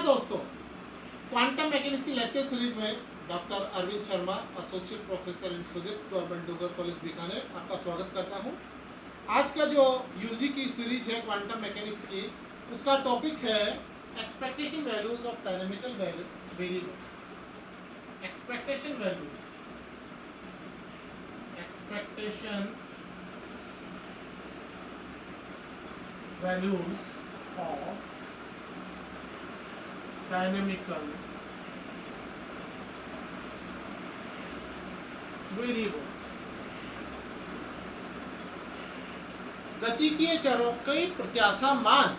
दोस्तों, quantum mechanics की lecture series में doctor Arvind Sharma, associate professor in physics, government Dungar college Bikaner, आपका स्वागत करता हूं। आज का जो यूजी की सीरीज है क्वांटम मैकेनिक्स की, उसका टॉपिक है expectation values of dynamical variables. Expectation values of dynamical variables. गतिकीय चरों के प्रत्याशा मान,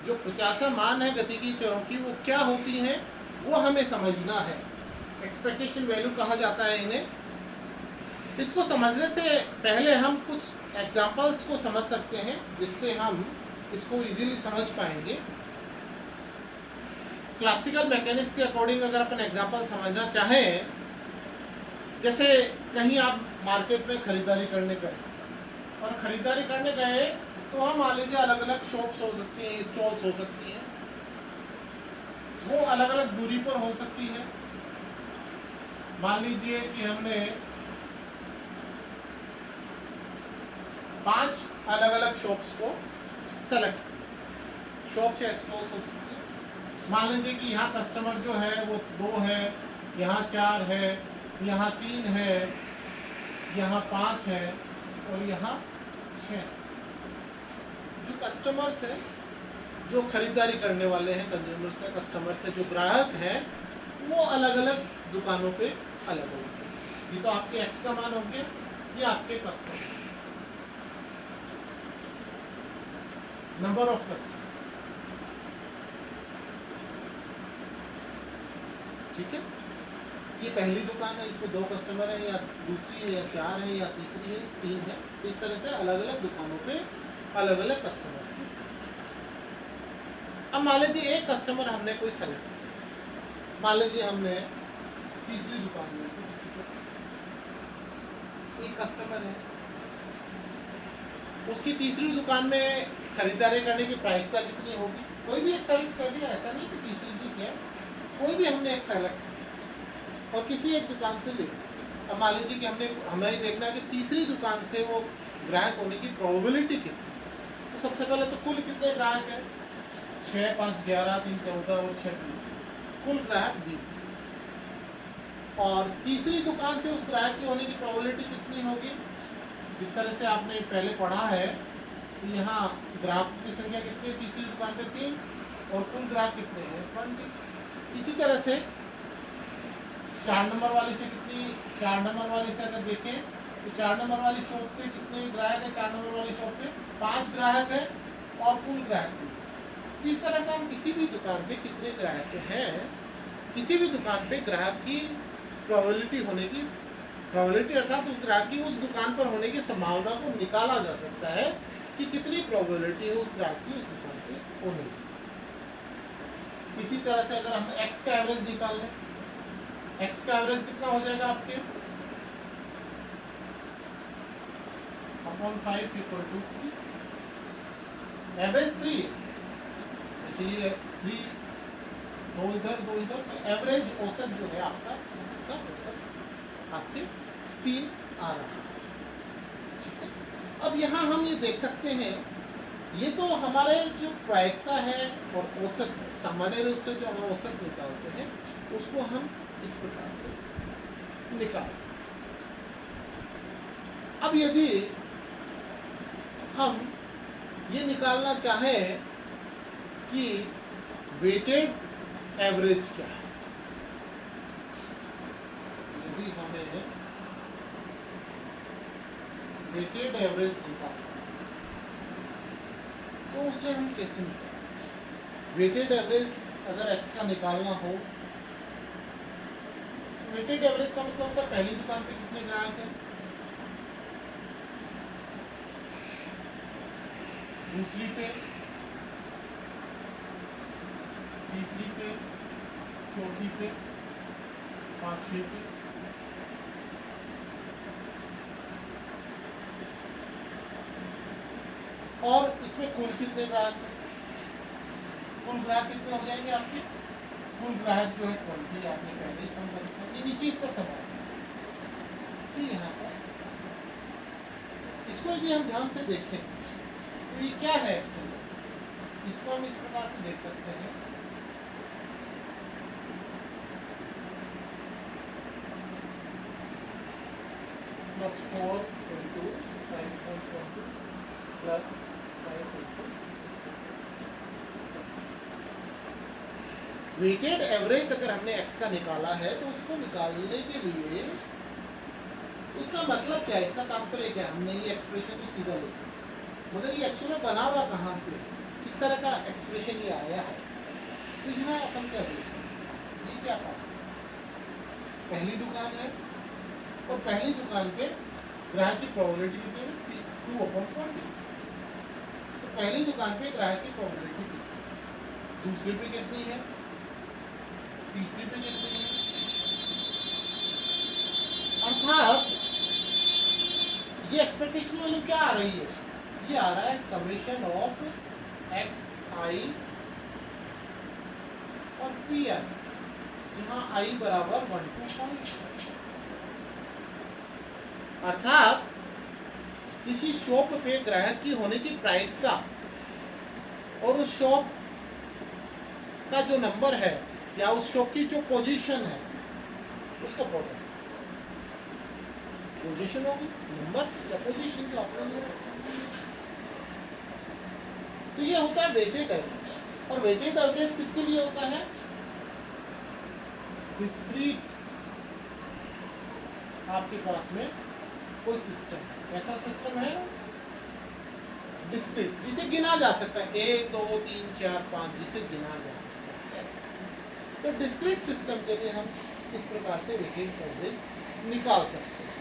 जो प्रत्याशा मान है गतिकीय चरों की, वो क्या होती हैं वो हमें समझना है। एक्सपेक्टेशन वैल्यू कहा जाता है इन्हें। इसको समझने से पहले हम कुछ एग्जांपल्स को समझ सकते हैं, जिससे हम इसको इजीली समझ पाएंगे। क्लासिकल मैकेनिक्स के अकॉर्डिंग अगर अपन एग्जांपल समझना चाहें, जैसे कहीं आप मार्केट में खरीदारी करने गए, और खरीदारी करने गए तो हम मान लीजिए अलग अलग शॉप्स हो सकती हैं, स्टॉल्स हो सकती हैं, वो अलग अलग दूरी पर हो सकती है। मान लीजिए कि हमने 5 अलग अलग शॉप्स को सेलेक्ट किया। शॉप्स या स्टॉल्स हो सकती है। मान लीजिए कि यहाँ कस्टमर जो है वो 2 है, यहाँ 4 है, यहाँ 3 है, यहाँ 5 है और यहाँ 6। जो कस्टमर्स हैं, जो खरीदारी करने वाले हैं, कंज्यूमर्स हैं, कस्टमर्स हैं, जो ग्राहक हैं, वो अलग अलग दुकानों पे अलग अलग। ये तो आपके एक्स का मान हो गया, ये आपके कस्टमर, नंबर ऑफ कस्टमर। ठीक है, ये पहली दुकान है, इसमें 2 कस्टमर है, या दूसरी है, या 4 है, या तीसरी है, 3 है। तो इस तरह से अलग अलग दुकानों पे अलग अलग कस्टमर्स की संख्या। अब मान लीजिए एक कस्टमर हमने कोई सेलेक्ट किया। मान लीजिए हमने तीसरी दुकान में से किसी को, एक कस्टमर है, उसकी तीसरी दुकान में खरीदारी करने की प्रायिकता कितनी होगी। कोई भी एक सेलेक्ट कर दिया, ऐसा नहीं कि तीसरी से क्या, कोई भी हमने एक सेलेक्ट किया और किसी एक दुकान से ले। अब मान लीजिए कि हमें देखना है कि तीसरी दुकान से वो ग्राहक होने की प्रोबेबिलिटी कितनी। तो सबसे पहले तो कुल कितने ग्राहक है, 6, 5, 11, 3, 14 और 6, 20, कुल ग्राहक 20। और तीसरी दुकान से उस ग्राहक की होने की प्रोबेबिलिटी कितनी होगी। जिस तरह से आपने पहले पढ़ा है, तो यहाँ ग्राहकों की संख्या कितनी है, तीसरी दुकान पे 3, और कुल ग्राहक कितने हैं, 20। इसी तरह से 4 नंबर वाली से कितनी, 4 नंबर वाली से अगर देखें तो 4 नंबर वाली शॉप से कितने ग्राहक है, 4 नंबर वाली शॉप पे 5 ग्राहक है और कुल ग्राहक 20। इस तरह से हम किसी भी दुकान पे कितने ग्राहक हैं, किसी भी दुकान पे ग्राहक की प्रोबेबिलिटी होने की, प्रोबेबिलिटी अर्थात उस ग्राहक की उस दुकान पर होने की संभावना को निकाला जा सकता है कि कितनी प्रोबेबिलिटी है उस ग्राहक की उस दुकान पे होने की। इसी तरह से अगर हम एक्स का एवरेज निकाल लें, एक्स का एवरेज कितना हो जाएगा आपके, अपॉन 5 इक्वल टू 3, एवरेज 3। जैसे ये 3, 2 इधर 2 इधर, तो एवरेज औसत जो है आपका, इसका औसत आपके 3 आ रहा है। ठीक है, अब यहाँ हम ये देख सकते हैं, ये तो हमारे जो प्रायिकता है और औसत है, सामान्य रूप से जो हम औसत निकालते हैं उसको हम इस प्रकार से निकालते हैं। अब यदि हम ये निकालना चाहें कि वेटेड एवरेज क्या है, यदि हमें वेटेड एवरेज निकालना तो उसे हम कैसे निकालें। वेटेड एवरेज अगर एक्स का निकालना हो, वेटेड एवरेज का मतलब होता है पहली दुकान पे कितने ग्राहक हैं, दूसरी पे, तीसरी पे, चौथी पे, पांचवी पे, और इसमें कुल कितने ग्राहक हैं, कुल ग्राहक कितने हो जाएंगे आपके कुल ग्राहक जो है 20 आपने पहले ही सम कर रखा है, ये नीचे इसका सम है। तो यहाँ पर इसको यदि हम ध्यान से देखें तो ये क्या है एक्चुअली, इसको हम इस प्रकार से देख सकते हैं +4 into 5.12 plus 5 into 6. Weighted average अगर हमने x का निकाला है तो उसको निकालने के लिए उसका मतलब क्या है, इसका तात्पर्य क्या है, हमने ये एक्सप्रेशन तो सीधा लिखा मगर ये एक्चुअली बना हुआ कहाँ से, किस तरह का एक्सप्रेशन ये आया है। तो यहाँ अपन क्या देखते हैं, ये क्या पाते हैं, पहली दुकान है और पहली दुकान पे ग्राहक की प्रोबेबिलिटी कितनी है 2/20। तो पहली दुकान पे ग्राहक की प्रोबेबिलिटी कितनी, दूसरी पे कितनी है, तीसरी पे कितनी है, अर्थात ये एक्सपेक्टेशन वैल्यू क्या आ रही है, ये आ रहा है समेशन ऑफ xi और pi, जहां i बराबर 1 to 5। अर्थात किसी शॉप पे ग्राहक की होने की प्रायिकता और उस शॉप का जो नंबर है या उस शॉप की जो पोजीशन है उसका प्रोडक्ट, पोजीशन होगी नंबर या पोजीशन जो आपने लिया। तो ये होता है वेटेड एवरेज। और वेटेड एवरेज किसके लिए होता है, डिस्क्रीट आपके पास में कोई सिस्टम, ऐसा सिस्टम है डिस्क्रीट जिसे गिना जा सकता है, 1 2 3 4 5 जिसे गिना जा सकता है। तो डिस्क्रीट सिस्टम के लिए हम इस प्रकार से वेटेड एवरेज निकाल सकते हैं।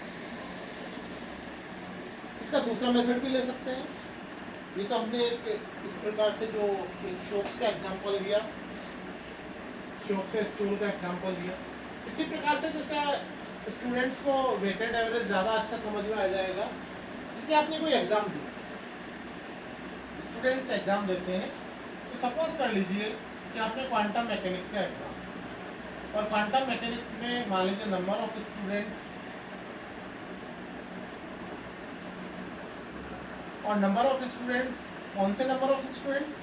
इसका दूसरा मेथड भी ले सकते हैं, ये तो हमने एक इस प्रकार से जो एक शॉप्स का एग्जांपल लिया, शॉप से स्टोर का एग्जांपल लिया, इसी प्रकार से जैसे स्टूडेंट्स को वेटेड एवरेज ज़्यादा अच्छा समझ में आ जाएगा। जैसे आपने कोई एग्ज़ाम दी, स्टूडेंट्स एग्ज़ाम देते हैं, तो सपोज कर लीजिए कि आपने क्वांटम मैकेनिक्स का एग्ज़ाम, और क्वांटम मैकेनिक्स में मान लीजिए नंबर ऑफ स्टूडेंट्स और नंबर ऑफ स्टूडेंट्स, कौन से नंबर ऑफ स्टूडेंट्स,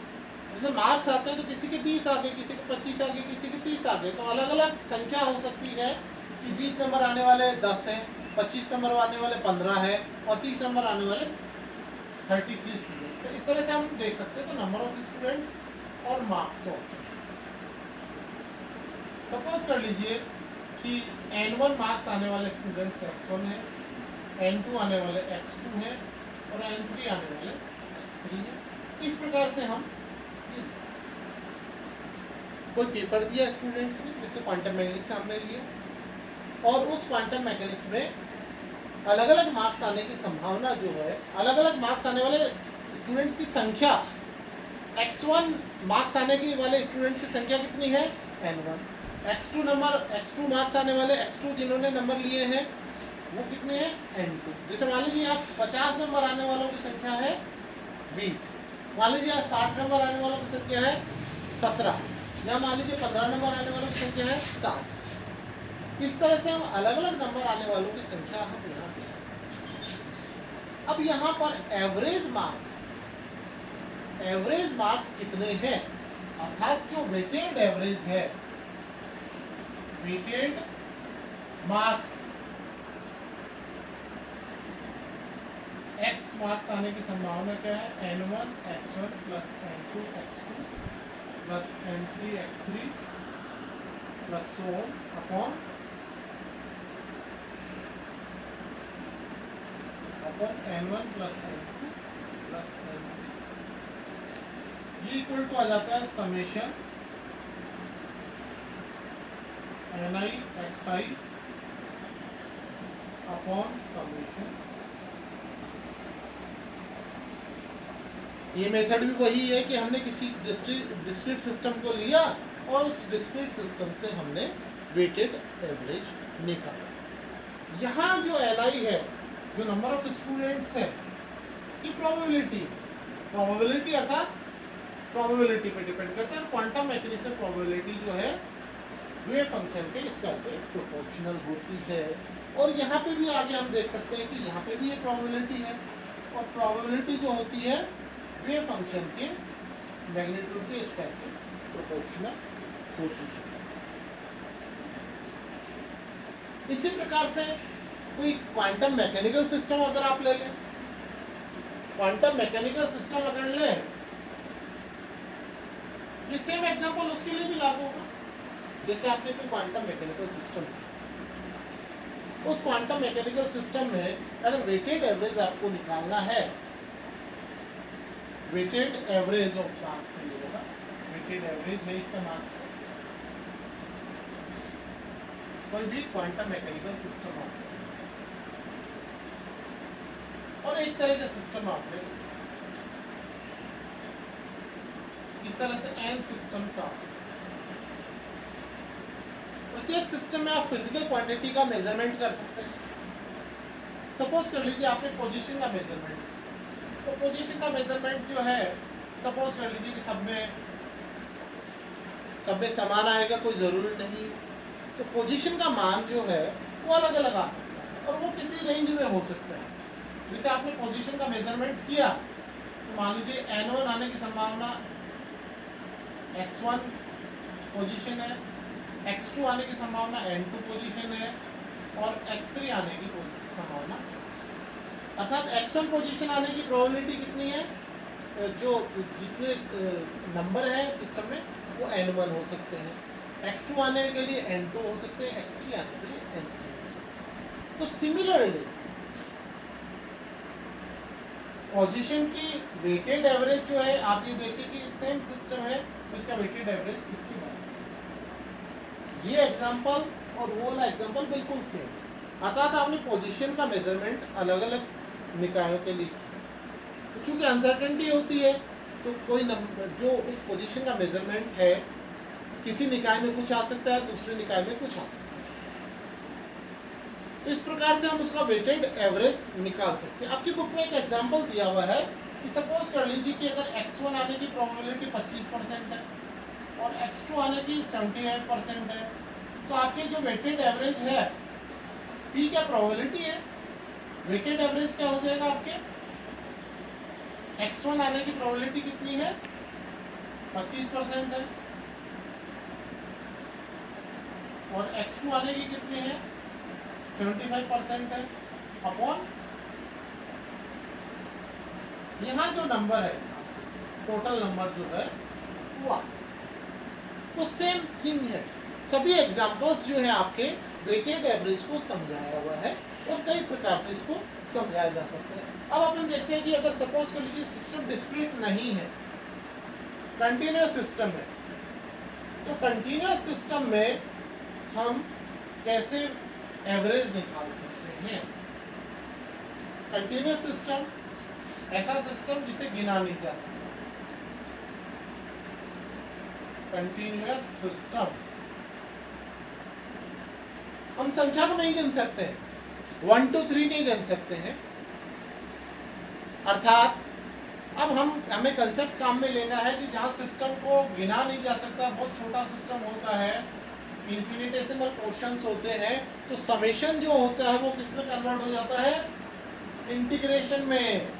जैसे मार्क्स आते हैं तो किसी के 20 आ गए, किसी के 25 आ गए, किसी के 30 आ गए, तो अलग अलग संख्या हो सकती है कि 20 नंबर आने वाले 10 हैं, 25 नंबर आने वाले 15 है और 30 नंबर आने वाले 33 स्टूडेंट्स है। इस तरह से हम देख सकते हैं तो नंबर ऑफ स्टूडेंट्स और मार्क्स हो। सपोज कर लीजिए कि n1 मार्क्स आने वाले स्टूडेंट्स x1 है, n2 आने वाले x2 है और n3 आने वाले x3 है। इस प्रकार से हम कोई पेपर दिया स्टूडेंट्स ने, जैसे क्वांटम मैकेनिक्स हमने लिया, और उस क्वांटम मैकेनिक्स में अलग अलग मार्क्स आने की संभावना जो है, अलग अलग मार्क्स आने वाले स्टूडेंट्स की संख्या, x1 मार्क्स आने की वाले स्टूडेंट्स की संख्या कितनी है n1, x2 मार्क्स आने वाले x2 जिन्होंने नंबर लिए हैं वो कितने हैं n2। जैसे मान लीजिए आप 50 नंबर आने वालों की संख्या है 20, मान लीजिए 60 नंबर आने वालों की संख्या है 17, या मान लीजिए 15 नंबर आने वालों की संख्या है 60। इस तरह से हम अलग अलग नंबर आने वालों की संख्या हम यहाँ देख सकते हैं। अब यहाँ पर एवरेज मार्क्स कितने हैं, अर्थात जो वेटेड एवरेज है, वेटेड मार्क्स x मार्क्स आने की संभावना क्या है, n1 x1 plus n2 x2 plus n3 x3 plus so on upon n1 plus n2 plus n3, ये इक्वल टू आ जाता है summation ni xi upon summation. ये मेथड भी वही है कि हमने किसी डिस्क्रीट सिस्टम को लिया और उस डिस्क्रीट सिस्टम से हमने वेटेड एवरेज निकाला। यहाँ जो ni है, जो नंबर ऑफ स्टूडेंट्स है, ये प्रोबेबिलिटी अर्थात प्रोबेबिलिटी पे डिपेंड करता है। क्वांटम मैकेनिक्स में प्रोबेबिलिटी जो है वेव फंक्शन के स्क्वायर पे प्रोपोर्शनल होती है। और यहाँ पे भी आगे हम देख सकते हैं कि यहाँ पे भी ये प्रोबेबिलिटी है, और प्रोबेबिलिटी जो होती है वेव फंक्शन के मैग्नीट्यूड के स्क्वायर पे प्रोपोर्शनल होती है। इसी प्रकार से कोई क्वांटम मैकेनिकल सिस्टम अगर आप ले लें, क्वांटम मैकेनिकल सिस्टम अगर लें, ये सेम एग्जांपल उसके लिए भी लागू होगा। जैसे आपने कोई क्वांटम मैकेनिकल सिस्टम, उस क्वांटम मैकेनिकल सिस्टम में अगर वेटेड एवरेज आपको निकालना है, वेटेड एवरेज ऑफ मार्क्स से ये होगा, वेटेड एवरेज है इसका मार्क्स। कोई भी क्वांटम मैकेनिकल सिस्टम आप और एक तरह का सिस्टम आपने इस तरह से n सिस्टम्स आप, प्रत्येक सिस्टम में आप फिजिकल क्वांटिटी का मेजरमेंट कर सकते हैं। सपोज कर लीजिए आपने पोजीशन का मेजरमेंट, तो पोजीशन का मेजरमेंट जो है, सपोज कर लीजिए कि सब में समान आएगा, कोई जरूरी नहीं। तो पोजीशन का मान जो है वो अलग अलग आ सकता है और वो किसी रेंज में हो सकता है। जैसे आपने पोजीशन का मेजरमेंट किया, तो मान लीजिए n1 आने की संभावना x1 पोजीशन है, x2 आने की संभावना n2 पोजीशन है, और x3 आने की संभावना, अर्थात x1 पोजीशन आने की प्रोबेबिलिटी कितनी है, जो जितने नंबर है सिस्टम में वो n1 हो सकते हैं, x2 आने के लिए n2 हो सकते हैं, x3 आने के लिए n3। तो सिमिलरली पोजीशन की वेटेड एवरेज जो है, आप ये देखिए कि सेम सिस्टम है तो इसका वेटेड एवरेज इसकी बात, ये एग्जांपल और वो वाला एग्जांपल बिल्कुल सेम, अर्थात आपने पोजीशन का मेजरमेंट अलग अलग निकायों के लिए किया। तो चूंकि अनसर्टेनिटी होती है, तो कोई नंबर जो उस पोजीशन का मेजरमेंट है, किसी निकाय में कुछ आ सकता है, दूसरे निकाय में कुछ आ सकता है। तो इस प्रकार से हम उसका वेटेड एवरेज निकाल सकते हैं। आपकी बुक में एक एग्जांपल दिया हुआ है कि सपोज कर लीजिए कि अगर x1 आने की प्रोबेबिलिटी 25% है और x2 आने की 78% है, तो आपके जो वेटेड एवरेज है, p क्या प्रोबेबिलिटी है, वेटेड एवरेज क्या हो जाएगा आपके, x1 आने की प्रोबेबिलिटी कितनी है, 25% है, और x2 आने की कितनी है, 75% है, अपॉन यहाँ जो नंबर है, टोटल नंबर जो है वो। तो सेम थिंग है, सभी एग्जांपल्स जो है आपके वेटेड एवरेज को समझाया हुआ है और कई प्रकार से इसको समझाया जा सकता है। अब अपन देखते हैं कि अगर सपोज कर लीजिए सिस्टम डिस्क्रीट नहीं है, कंटिन्यूअस सिस्टम है, तो कंटिन्यूअस सिस्टम में हम कैसे एवरेज निकाल सकते हैं। कंटिन्यूअस सिस्टम ऐसा सिस्टम जिसे गिना नहीं जा सकता, कंटिन्यूअस सिस्टम हम संख्या को नहीं गिन सकते, 1 2 3 नहीं गिन सकते हैं। अर्थात अब हमें कंसेप्ट काम में लेना है कि जहां सिस्टम को गिना नहीं जा सकता, बहुत छोटा सिस्टम होता है, इन्फिनिटेसिमल पोर्शंस होते हैं, तो समेशन जो होता है वो किसमें कन्वर्ट हो जाता है, इंटीग्रेशन में।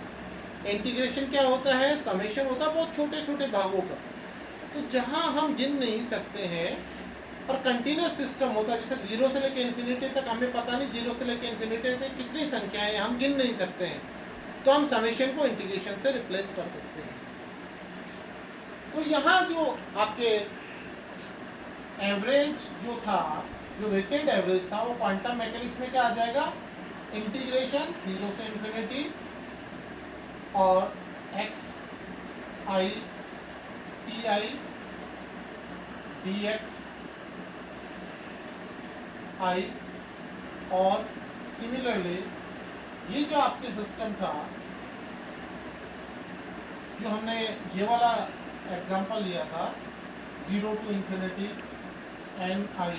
इंटीग्रेशन क्या होता है, समेशन होता है बहुत छोटे छोटे भागों का। तो जहां हम गिन नहीं सकते हैं और कंटिन्यूअस सिस्टम होता है, जैसे 0 से लेकर इन्फिनिटी तक हमें पता नहीं 0 से लेकर इन्फिनिटी तक कितनी संख्याएं हम गिन नहीं सकते हैं, तो हम समेशन को इंटीग्रेशन से रिप्लेस कर सकते हैं। तो यहाँ जो आपके एवरेज जो था, जो वेटेड एवरेज था, वो क्वांटम मैकेनिक्स में क्या आ जाएगा, इंटीग्रेशन 0 से इन्फिनिटी और x i t i dx i, और सिमिलरली ये जो आपके सिस्टम था, जो हमने ये वाला एग्जांपल लिया था, 0 to infinity n i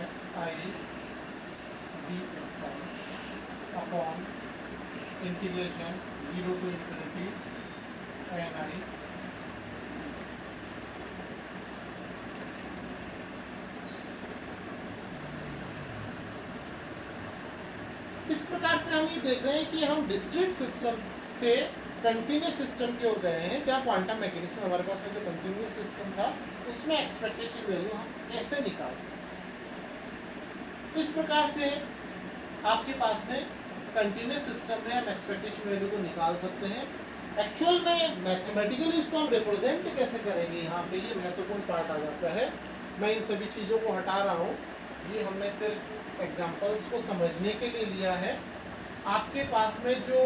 x i dx i upon integration 0 to infinity n i। इस प्रकार से हम ये देख रहे हैं कि हम डिस्क्रीट सिस्टम से कंटिन्यूस सिस्टम की ओर गए हैं, जहाँ क्वांटम मैकेनिक्स में हमारे पास में जो कंटिन्यूस सिस्टम था उसमें एक्सपेक्टेशन वैल्यू हम कैसे निकाल सकते हैं। तो इस प्रकार से आपके पास में कंटिन्यूस सिस्टम में हम एक्सपेक्टेशन वैल्यू को निकाल सकते हैं। एक्चुअल में मैथमेटिकली इसको हम रिप्रेजेंट कैसे करेंगे, यहाँ पे ये महत्वपूर्ण पार्ट आ जाता है। मैं इन सभी चीज़ों को हटा रहा हूँ, ये हमने सिर्फ एग्जांपल्स को समझने के लिए लिया है। आपके पास में जो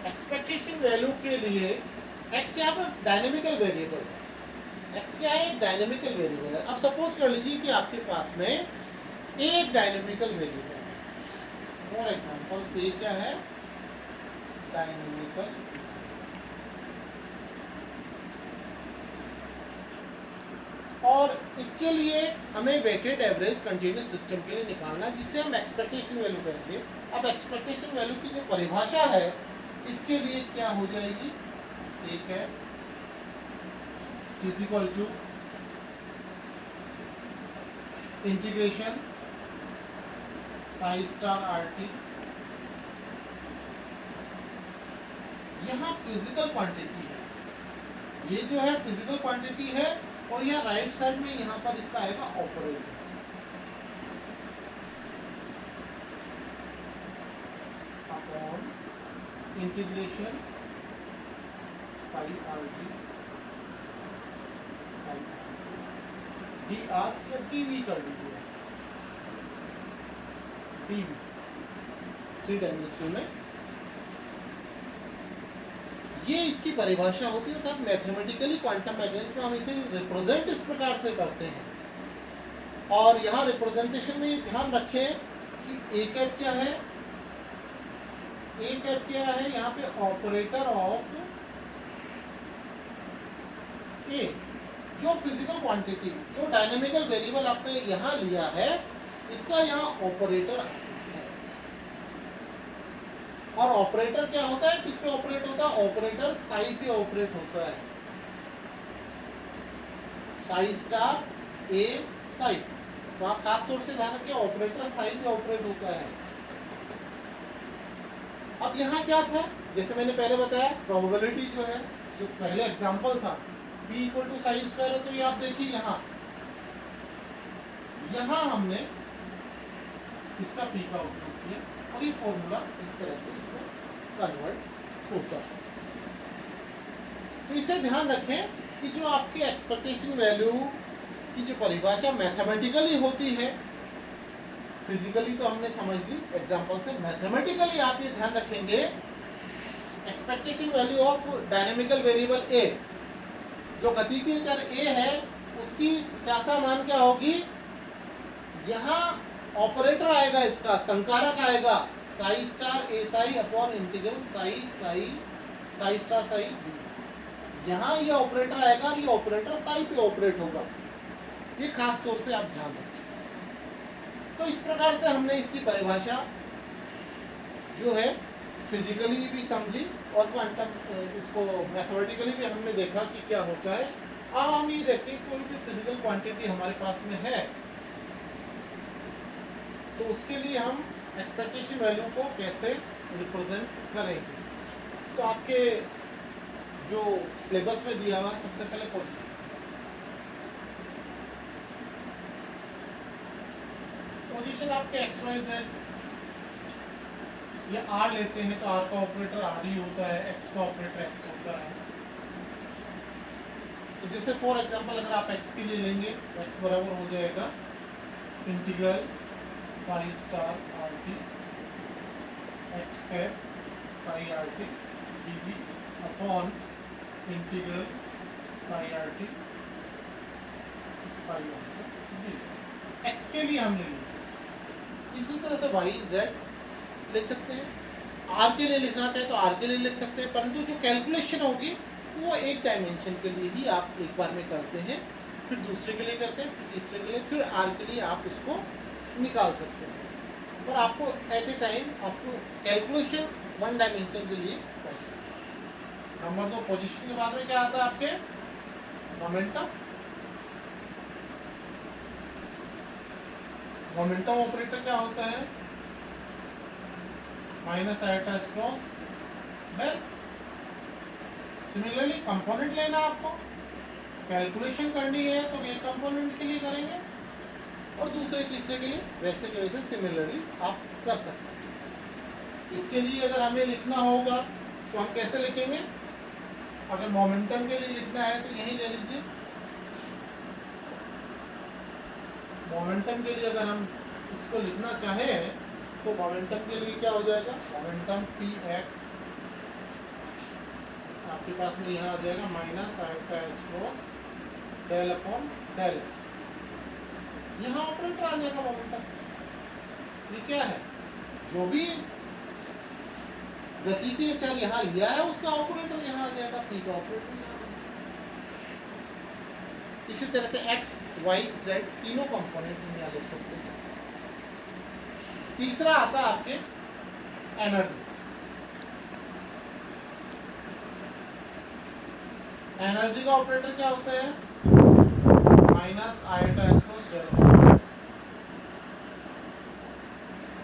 एक्सपेक्टेशन वैल्यू के लिए एक्स यहाँ पर डायनेमिकल वेरिएबल है। एक्स क्या है? एक डायनेमिकल वेरिएबल है। अब सपोज कर लीजिए कि आपके पास में एक डायनेमिकल वेरिएबल है। फॉर एग्जांपल ए क्या है? डायनेमिकल। और इसके लिए हमें वेटेड एवरेज कंटिन्यूस सिस्टम के लिए निकालना है, जिससे हम एक्सपेक्टेशन वैल्यू कहेंगे। अब एक्सपेक्टेशन वैल्यू की जो परिभाषा है इसके लिए क्या हो जाएगी? एक है is equal to integration psi star r t. यहाँ फिजिकल क्वांटिटी है, ये जो है फिजिकल क्वांटिटी है, और यह राइट साइड में यहाँ पर इसका आएगा operator upon integration psi R D D R या टीवी कर लीजिए, टीवी 3 डायमेंशन में। ये इसकी परिभाषा होती है, अर्थात मैथमेटिकली क्वांटम मैकेनिक्स में हम इसे रिप्रेजेंट इस प्रकार से करते हैं। और यहाँ रिप्रेजेंटेशन में ये ध्यान रखें कि ए कैप क्या है? ए कैप क्या है? यहाँ पे ऑपरेटर ऑफ ए, जो फिजिकल क्वांटिटी, जो डायनेमिकल वेरिएबल आपने यहाँ लिया है, इसका यहाँ ऑपरेटर है। और ऑपरेटर क्या होता है? किस पे ऑपरेट होता है? ऑपरेटर साई पे ऑपरेट होता है, साई स्टार ए साई। तो आप खास तौर से ध्यान रखिए, ऑपरेटर साई पे ऑपरेट होता है। अब यहाँ क्या था? जैसे मैंने पहले बताया, प्रोबेबिलिटी जो है, जो पहले एग्जांपल था p equal to psi square है, तो ये आप देखिए यहाँ हमने इसका p का उपयोग किया, और ये फॉर्मूला इस तरह से इसमें कन्वर्ट होता है। तो इसे ध्यान रखें कि जो आपकी एक्सपेक्टेशन वैल्यू की जो परिभाषा मैथमेटिकली होती है, फिजिकली तो हमने समझ ली एग्जांपल से, मैथमेटिकली आप ये ध्यान रखेंगे expectation value of dynamical variable A, जो गतिकीय चर ए है, उसकी प्रत्याशा मान क्या होगी? यहाँ ऑपरेटर आएगा, इसका संकारक आएगा psi star A psi upon integral psi psi psi star psi D. यहाँ ये ऑपरेटर आएगा, ये ऑपरेटर साई पे ऑपरेट होगा। ये खास तौर से आप ध्यान रखें। तो इस प्रकार से हमने इसकी परिभाषा जो है फिजिकली भी समझी, और क्वांटम इसको मैथमेटिकली भी हमने देखा कि क्या होता है। अब हम ये देखते हैं कोई भी फिजिकल क्वांटिटी हमारे पास में है, तो उसके लिए हम एक्सपेक्टेशन वैल्यू को कैसे रिप्रेजेंट करेंगे। तो आपके जो सिलेबस में दिया हुआ है, सबसे पहले पोजीशन आपके एक्स वाई जेड, ये आर लेते हैं तो आर का ऑपरेटर आर ही होता है, एक्स का ऑपरेटर एक्स होता है। तो जैसे फॉर एग्जांपल अगर आप एक्स के लिए लेंगे तो एक्स बराबर हो जाएगा integral psi star r t x cap psi r t d b upon integral psi r t psi r t d. X के लिए हमने लिया, इसी तरह से वाई जेड ले सकते हैं। आर के लिए लिखना चाहे तो आर के लिए लिख सकते हैं, परंतु जो कैलकुलेशन होगी वो एक डायमेंशन के लिए ही आप एक बार में करते हैं, फिर दूसरे के लिए करते हैं, फिर तीसरे के लिए, फिर आर के लिए आप उसको निकाल सकते हैं। पर आपको एट ए टाइम आपको कैलकुलेशन वन डायमेंशन के लिए करना है। नंबर 2 पोजीशन के बाद में क्या आता है आपके? मोमेंटम। मोमेंटम ऑपरेटर क्या होता है? Minus iota h cross del. Similarly component लेना आपको, कैलकुलेशन करनी है तो एक कंपोनेंट के लिए करेंगे और दूसरे तीसरे के लिए वैसे के वैसे सिमिलरली आप कर सकते हैं। इसके लिए अगर हमें लिखना होगा तो हम कैसे लिखेंगे? अगर मोमेंटम के लिए लिखना है तो यही ले लीजिए। मोमेंटम के लिए अगर हम इसको लिखना चाहें तो मोमेंटम के लिए क्या हो जाएगा? मोमेंटम पी एक्स आपके पास में यहाँ आ जाएगा minus iota h cross del upon del x. यहाँ ऑपरेटर आ जाएगा मोमेंटम। ये क्या है? जो भी गति के चर यहाँ लिया है उसका ऑपरेटर यहाँ आ जाएगा, पी का ऑपरेटर यहाँ। इसी तरह से एक्स वाई जेड तीनों कंपोनेंट हम यहाँ लिख सकते हैं। तीसरा आता है आपके एनर्जी। एनर्जी का ऑपरेटर क्या होता है? Minus iota h cross del.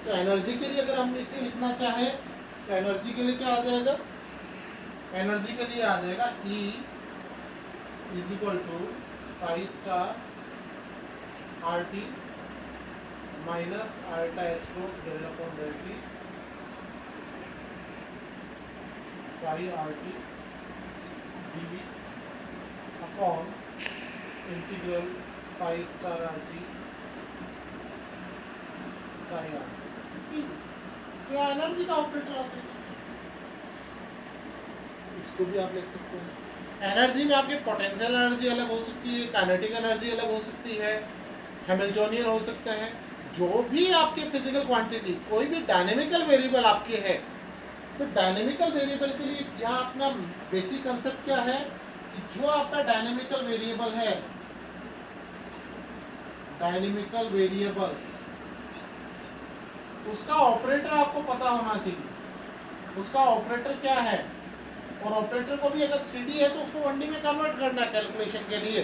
तो एनर्जी के लिए अगर हम इसे लिखना चाहे तो एनर्जी के लिए क्या आ जाएगा? एनर्जी के लिए आ जाएगा E is equal to psi star r t minus iota h cross del upon del t psi r t d v upon integral psi star r t psi r t. तो energy का operator आता है, इसको भी आप लिख सकते हैं। एनर्जी में आपकी पोटेंशियल एनर्जी अलग हो सकती है, काइनेटिक एनर्जी अलग हो सकती है, हैमिल्टोनियन हो सकता है। जो भी आपके फिजिकल क्वांटिटी, कोई भी डायनेमिकल वेरिएबल आपके है, तो डायनेमिकल वेरिएबल के लिए यहाँ अपना बेसिक कंसेप्ट क्या है कि जो आपका डायनेमिकल वेरिएबल है, डायनेमिकल वेरिएबल उसका ऑपरेटर आपको पता होना चाहिए। उसका ऑपरेटर क्या है, और ऑपरेटर को भी अगर 3D है तो उसको 1D में कन्वर्ट करना है कैलकुलेशन के लिए।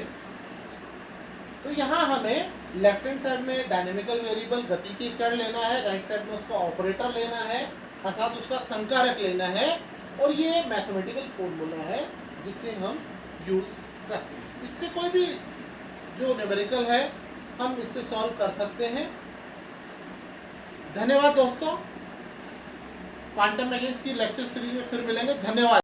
तो यहाँ हमें लेफ्ट हैंड साइड में डायनेमिकल वेरिएबल गति की चर लेना है, राइट साइड में उसका ऑपरेटर लेना है, अर्थात उसका संकारक लेना है, और ये मैथमेटिकल फॉर्मूला है जिसे हम यूज करते हैं। इससे कोई भी जो न्यूमेरिकल है हम इससे सॉल्व कर सकते हैं। धन्यवाद दोस्तों। क्वांटम मैकेनिक्स की लेक्चर सीरीज में फिर मिलेंगे। धन्यवाद।